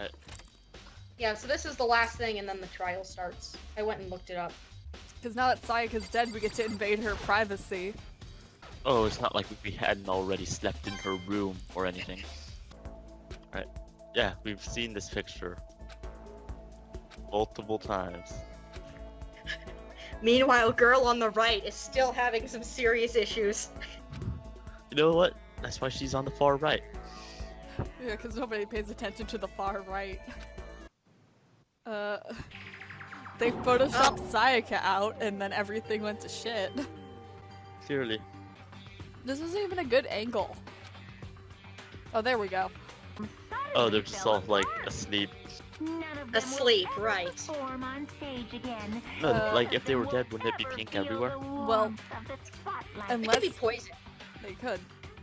Alright. Yeah, so this is the last thing, and then the trial starts. I went and looked it up. Because now that Sayaka's dead, we get to invade her privacy. Oh, it's not like we hadn't already slept in her room or anything. Alright. Yeah, we've seen this picture multiple times. Meanwhile, girl on the right is still having some serious issues. You know what? That's why she's on the far right. Yeah, because nobody pays attention to the far right. They photoshopped Sayaka out, and then everything went to shit. Clearly. This isn't even a good angle. Oh, there we go. Oh, they're just all, like, asleep. Asleep, right. No, like, if they were dead, wouldn't it be pink everywhere? Well, It unless could be poison. they could.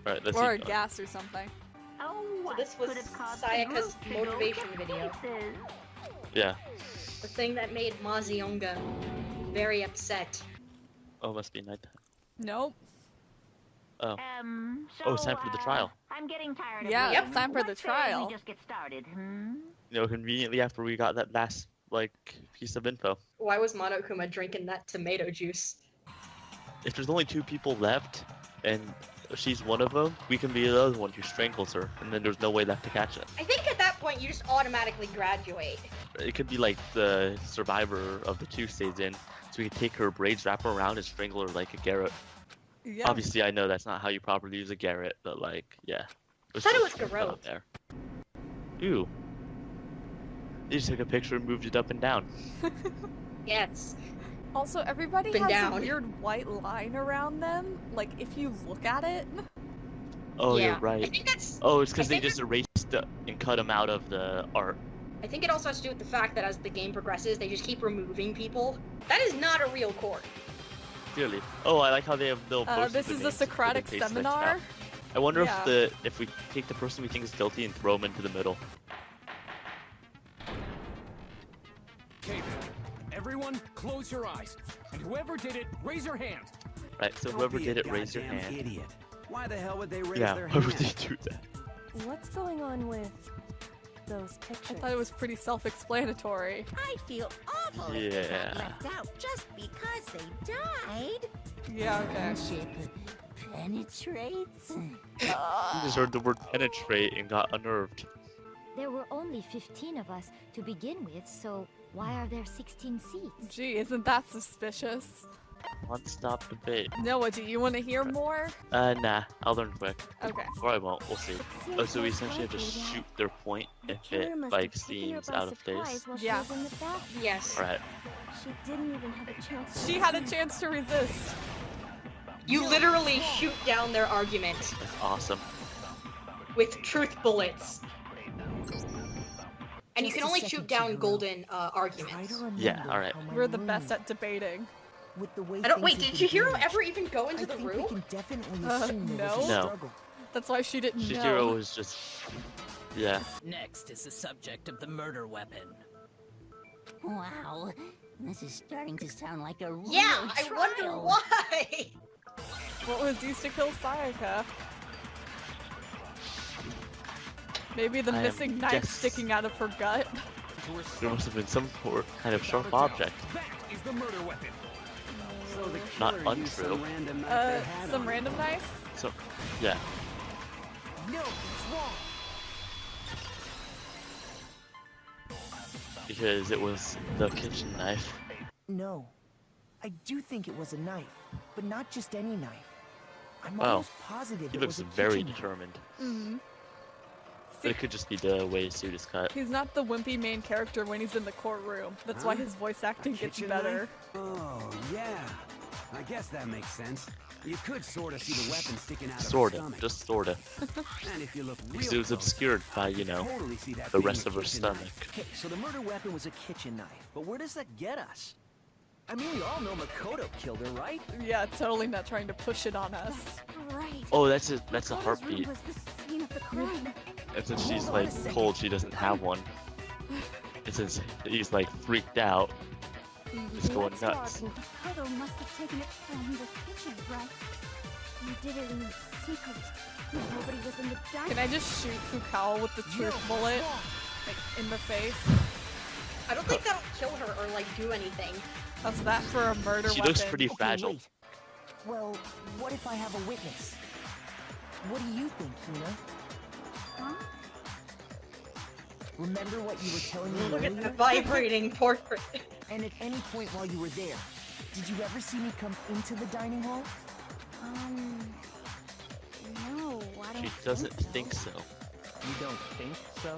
Alright, let's Or a keep going. gas or something. So this was Sayaka's motivation video. Yeah. The thing that made Mazionga very upset. Oh, must be nighttime. Nope. Oh. Oh, it's time for the trial. I'm getting tired of Yeah, waiting. it's time for the What say trial. We just get started, You know, conveniently after we got that last, like, piece of info. Why was Monokuma drinking that tomato juice? If there's only 2 people left, and she's one of them, we can be the other one who strangles her, and then there's no way left to catch it. I think at that point you just automatically graduate. It could be like the survivor of the 2 stays in, so we can take her braids, wrap her around, and strangle her like a garret. Yeah. Obviously, I know that's not how you properly use a garret, but like, yeah. I thought it was just put garrote. out there. Ew. You just took a picture and moved it up and down. Yes. Also, everybody Up and has down. a weird white line around them. Like, if you look at it. Oh, Yeah. you're right. I think that's. Oh, it's because I they think just erased and cut them out of the art. I think it also has to do with the fact that as the game progresses, they just keep removing people. That is not a real court. Clearly. Oh, I like how they have little posters This with is a names to Socratic put in case seminar. next time. I wonder Yeah. if we take the person we think is guilty and throw him into the middle. Okay, then. Everyone, close your eyes. And whoever did it, raise your hand. Right, so Don't whoever be did a it, raise your goddamn hand. Idiot. Why the hell would they raise Yeah, their why hand? would they do that? What's going on with those I pictures? thought it was pretty self-explanatory. I feel awful if they got left out just because they died. Yeah, okay. Friendship penetrates. You just heard the word penetrate and got unnerved. There were only 15 of us to begin with, so why are there 16 seats? Gee, isn't that suspicious? One-stop debate. Noah, do you want to hear more? Nah, I'll learn quick. Okay. Or I won't, we'll see. Oh, so we essentially have to shoot their point if it, like, seems out of place. Yeah. Yes. Alright. She didn't even have a chance. She had a chance to resist. You literally shoot down their argument That's awesome. with truth bullets. And you can only shoot down golden arguments. Yeah, alright. We're the best at debating. With the way I don't. Wait, things did have been Chihiro going, ever even go into I the think we room? can definitely assume there was a No. struggle. That's why she didn't Chihiro know. was just... Yeah. Next is the subject of the murder weapon. Wow, this is starting to sound like a real Yeah, I trial. wonder why. What was used to kill Sayaka? Maybe the I am missing knife guess- sticking out of her gut? There must have been some kind of sharp object. That is the murder weapon. So the Not killer used some untrue. random knife they had Some on random knife? So, yeah. No, it's wrong. Because it was the kitchen knife. No. I do think it was a knife, but not just any knife. I'm Wow. almost positive He it looks was a very kitchen knife. determined. Mm-hmm. But it could just be the way his suit is cut. He's not the wimpy main character when he's in the courtroom. That's why Huh? his voice acting gets Kitchen better. knife? Oh, yeah. I guess that makes sense. You could sort of see the weapon sticking out Sorta, of her stomach. just sorta. And if you look real Because it was close, obscured by, you you know, totally see that the being rest a of her kitchen stomach. knife. Okay, so the murder weapon was a kitchen knife, but where does that get us? I mean, we all know Makoto killed her, right? Yeah, totally not trying to push it on us. Right. Oh, that's a Makoto's room heartbeat. was the scene of the crime. And since Hold she's on like a second. told she doesn't have one, and since he's like freaked out, he's going Let's nuts. talk. Makoto must have taken it from the kitchen, right? He did it in secret. Nobody was in the dining. Can I just shoot Fukao with the truth bullet? Like, in the face. I don't think that'll kill her or like do anything. How's that for a murder She weapon? looks pretty fragile. Wait. Well, what if I have a witness? What do you think, Hina? Huh? Remember what you were telling me Look earlier? at the vibrating portrait. And at any point while you were there, did you ever see me come into the dining hall? No, I don't She doesn't think so. think so. You don't think so?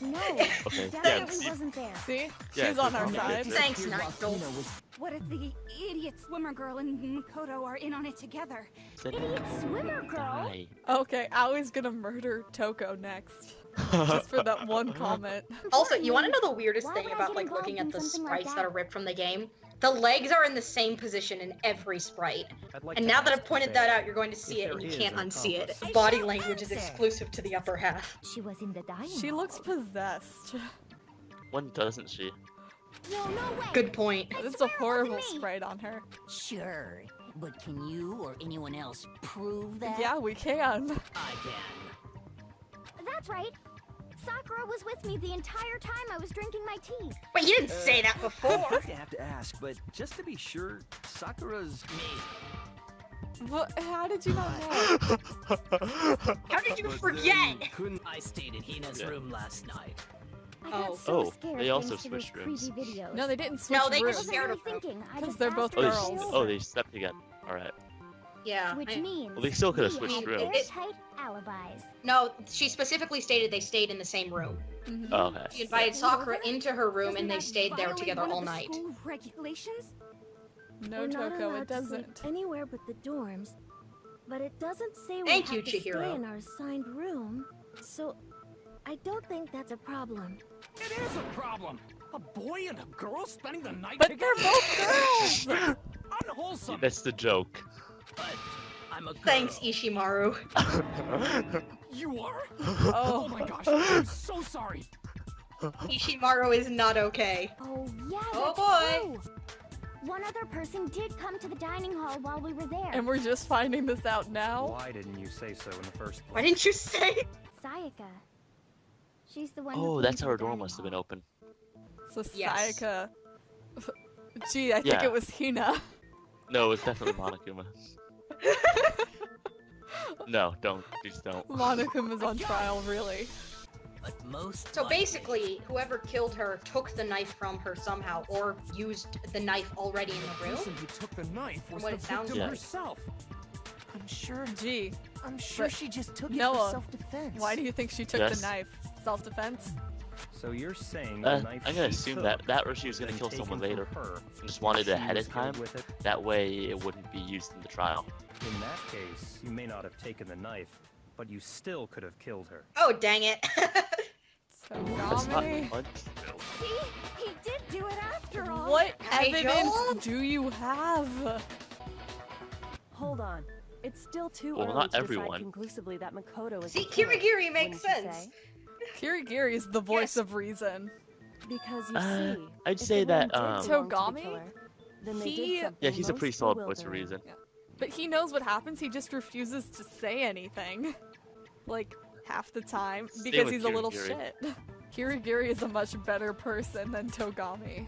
No, Okay, he yeah, definitely see- wasn't there. See? Yeah, She's on our good side. point. Thanks, Disappeared while Nigel. Hina was What if the idiot swimmer girl and Makoto are in on it together? Said Idiot swimmer girl. die. Okay, Aoi's gonna murder Toko next. Just for that one comment. Also, you want to know the weirdest Why thing would I about get like involved looking in at the something like sprites that that? are ripped from the game? The legs are in the same position in every sprite. I'd like And to now that ask I've pointed Faye that out, you're going to see if it and there you is can't an unsee it. accomplice. The I body shall language is answer. exclusive to the upper half. She was in the dining She hall. looks possessed. When doesn't she? No, no way! Good point. It's a swear it horrible wasn't me. sprite on her. Sure, but can you or anyone else prove that? Yeah, we can. I can. That's right. Sakura was with me the entire time I was drinking my tea. Wait, you didn't say that I before. have to ask, but just to be sure, Sakura's... Me. What? How did you not know? How did you But forget? then couldn't... I stayed in Hina's Yeah. room last night. I got Oh. so Oh, scared they also thanks to those switched rooms. creepy videos. No, they didn't switch No, they I just rooms. wasn't scared really of her. thinking. I 'Cause just they're asked both her Oh, to they, girls. stay oh, over, they slept together. Alright. Yeah. which I- means Well, they still could have we switched have rooms. airtight alibis. No, she specifically stated they stayed in the same room. Mhm. Oh, okay. She invited Sakura into her room Doesn't and they that stayed there violate together one of all the night. school regulations? No, We're not Toko, allowed it to sleep doesn't. anywhere but the dorms. But it doesn't say we Thank have you, to stay Chihiro. in our assigned room. So I don't think that's a problem. It is a problem. A boy and a girl spending the night But together. they're both girls! Unwholesome. That's the joke. But I'm a girl. Thanks, Ishimaru. You are? Oh. Oh my gosh, I'm so sorry. Ishimaru is not okay. Oh yeah, Oh, that's boy. true. One other person did come to the dining hall while we were there. And we're just finding this out now? Why didn't you say so in the first place? Why didn't you say? Sayaka. She's the one who Oh, came that's to how her the door dining must have been hall. open. So Yes. Sayaka... Gee, I think Yeah. it was Hina. No, it's definitely Monokuma. No, don't. Please don't. Monokuma's on trial, really. But most So likely- basically, whoever killed her took the knife from her somehow, or used the knife already in the The room. person who took the knife was What the it sounds victim like. herself. I'm sure Gee, I'm sure But she just took it Noah, for self-defense. why do you think she took Yes. the knife? Self-defense? So you're saying the knife I'm gonna she assume took, that or she was gonna then kill taken someone from later. her, And just wanted she it ahead was of time. killed with it? That way it wouldn't be used in the trial. In that case, you may not have taken the knife, but you still could have killed her. Oh, dang it. That's not Togami? much. See? He did do it after all. What Nigel? evidence do you have? Hold on. It's still too Well, early not to everyone. decide conclusively that Makoto is See, the killer, Kirigiri makes wouldn't you sense. say? Kirigiri is the voice Yes. of reason. Because you Uh, see, I'd if say the woman that, did belong to the Togami? killer, then they He- did something Yeah, he's a most pretty solid voice of bewildering. reason. But he knows what happens, he just refuses to say anything. Like, half the time, Same because with he's a little Kirigiri. shit. Kirigiri is a much better person than Togami.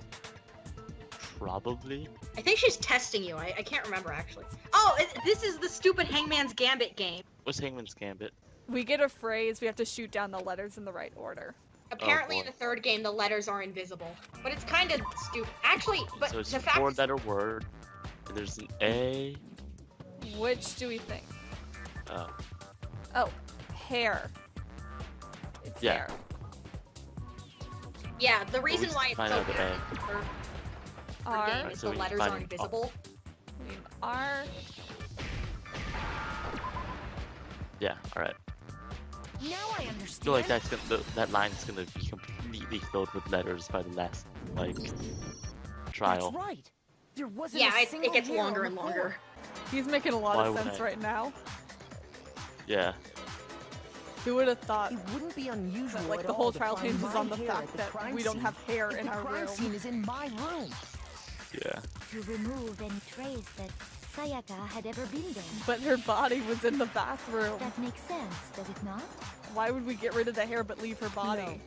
Probably. I think she's testing you. I can't remember, actually. Oh, this is the stupid Hangman's Gambit game. What's Hangman's Gambit? We get a phrase, we have to shoot down the letters in the right order. Apparently, boy. in the third game, the letters are invisible. But it's kind of stupid. Actually, but So it's the a fact is, four-letter word. There's an A. Which do we think? Oh, Oh, hair. It's Yeah. hair. yeah, the reason least why it's find so out the weird A. in the third R. game is So the we letters find are an- invisible. I mean, R. yeah. All right. Now I I understand. feel like that line's gonna be completely filled with letters by the last trial. That's right. There wasn't Yeah, a it single gets hair longer on and the longer. floor. He's making a lot Why of would sense I? right now. Yeah. Who would have thought It wouldn't be unusual that, like, at the all whole to trial find hinges my on the hair fact at the that crime we don't scene have hair if in the our crime room? scene is in my room. Yeah. To remove any trace that Sayaka had ever been there. But her body was in the bathroom. That makes sense, does it not? Why would we get rid of the hair but leave her body? No.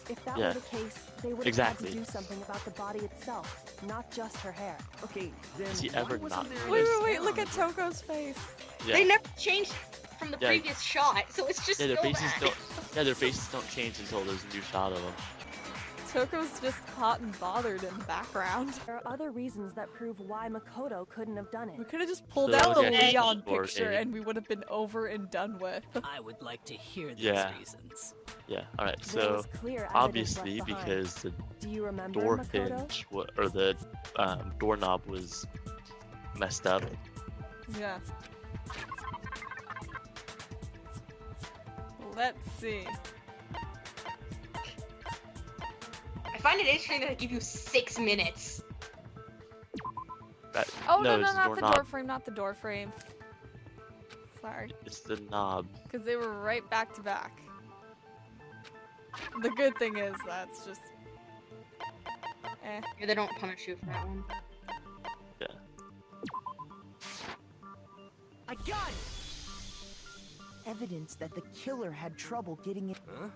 If that Yeah. were the case, they would have Exactly. had to do something about the body itself, not just her hair. Okay, then Is he why ever wasn't not there noticed? Wait, any wait, wait, hair look on at the ground? Toko's face. Yeah. They never changed from the Yeah. previous shot, so it's just Yeah, their still faces that. don't. Yeah, their faces don't change until there's a new shot of them. Toko's just hot and bothered in the background. There are other reasons that prove why Makoto couldn't have done We it. could have just pulled So that out the would get Leon for picture a- and we would have been over and done with. I would like to hear these Yeah. reasons. Yeah. All right. There So was clear evidence obviously, left behind. because the Do you remember door Makoto? hinge or the doorknob was messed up. Yeah. Let's see. I find it interesting that they give you 6 minutes. That, Oh, no, no, it's the not the doorknob. door frame, not the door frame. Sorry. It's the knob. Because they were right back to back. The good thing is that's just... Eh. Yeah, they don't punish you for that one. Yeah. I got it! Evidence that the killer had trouble getting it. Huh?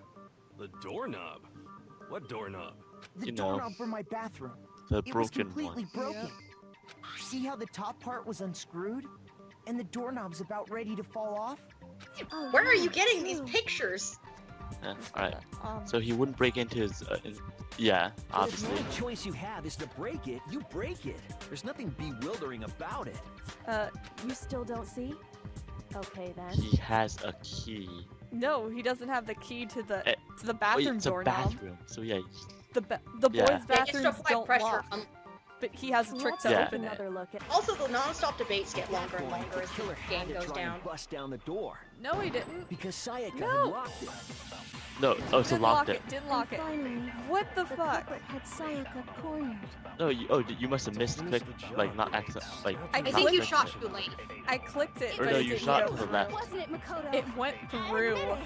The doorknob? What doorknob? The You know, doorknob for my bathroom. The It was broken completely one. broken. See how the top part was unscrewed? And the doorknob's about ready to fall off? Where are you getting these pictures? Yeah. All right. Um, So he wouldn't break into his. Yeah, But if the obviously. only choice you have is to break it, you break it. There's nothing bewildering about it. You still don't see? Okay then. He has a key. no, he doesn't have the key to the Eh, bathroom it's a doorknob. bathroom. So yeah. The Yeah. boys' They just bathrooms apply don't pressure lock, on. but he has a trick Let's to Yeah. take open it. another look at. Also, the non-stop debates get longer and Boy, longer the as the killer game had to goes try down. and bust down the door No, he didn't. because Sayaka No. had locked it. No. Oh, so Didn't locked lock it. it. Didn't lock it. Finally, What the the fuck? culprit had Sayaka cornered. No. You must have missed click. Like not accident. Like. I I not think you pressing shot it. too late. I clicked it, Or but no, it you didn't shot go to the through. left. Wasn't it, Makoto? It went through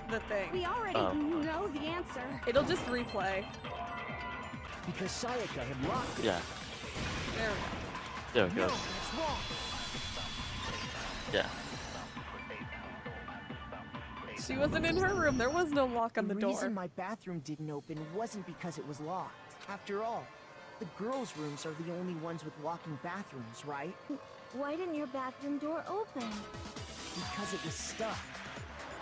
the thing. We already Oh. know the answer. It'll just replay. Because Sayaka had locked it. Yeah. There we go. There it No, goes. that's wrong. Yeah. She wasn't in her room. There was no lock on the door. reason my bathroom didn't open wasn't because it was locked. After all, the girls' rooms are the only ones with walking bathrooms, right? Why didn't your bathroom door open? Because it was stuck.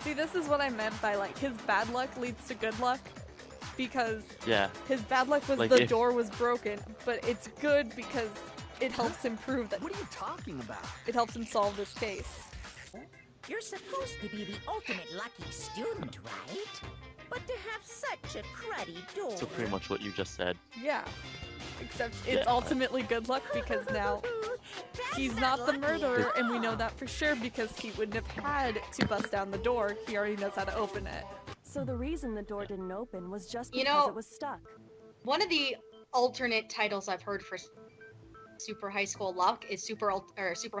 See, this is what I meant by like his bad luck leads to good luck. Because Yeah. his bad luck was Like, the if- door was broken, but it's good because it helps him prove that What are you talking about? it helps him solve this case. You're supposed to be the ultimate lucky student, right? But to have such a cruddy door. So pretty much what you just said. Yeah. Except it's Yeah. ultimately good luck because now he's not the murderer, and we know that for sure because he wouldn't have had to bust down the door. He already knows how to open it. So the reason the door didn't open was just You because know- it was stuck. One of the alternate titles I've heard for Super High School Luck is Super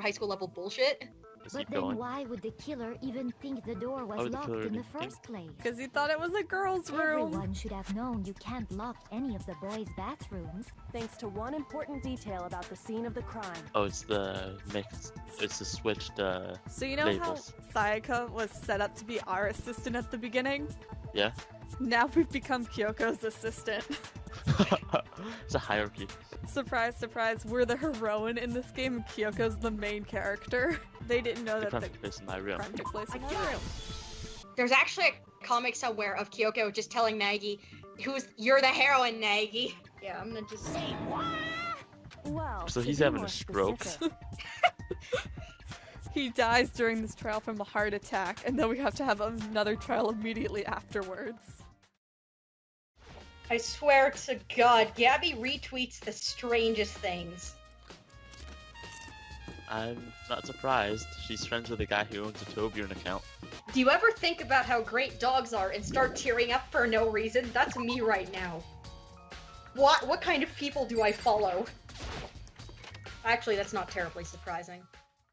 High School Level Bullshit. Let's But keep then going. why would the killer even think the door was Why would the locked killer in the even think- first place? Because he thought it was a girl's room. Everyone should have known you can't lock any of the boys' bathrooms. Thanks to one important detail about the scene of the crime. Oh, it's the mix. It's the switched. So you know labels. how Sayaka was set up to be our assistant at the beginning? Yeah. Now we've become Kyoko's assistant. It's a hierarchy. Surprise, surprise, we're the heroine in this game and Kyoko's the main character. They didn't know The that crime the took place in my room. crime took place in her room. There's actually a comic somewhere of Kyoko just telling Nagi, "You're the heroine, Nagi." Yeah, I'm gonna just say Well, So to he's be having more a stroke. specific, He dies during this trial from a heart attack, and then we have to have another trial immediately afterwards. I swear to God, Gabby retweets the strangest things. I'm not surprised. She's friends with a guy who owns a Tobian account. Do you ever think about how great dogs are and start tearing up for no reason? That's me right now. What kind of people do I follow? Actually, that's not terribly surprising.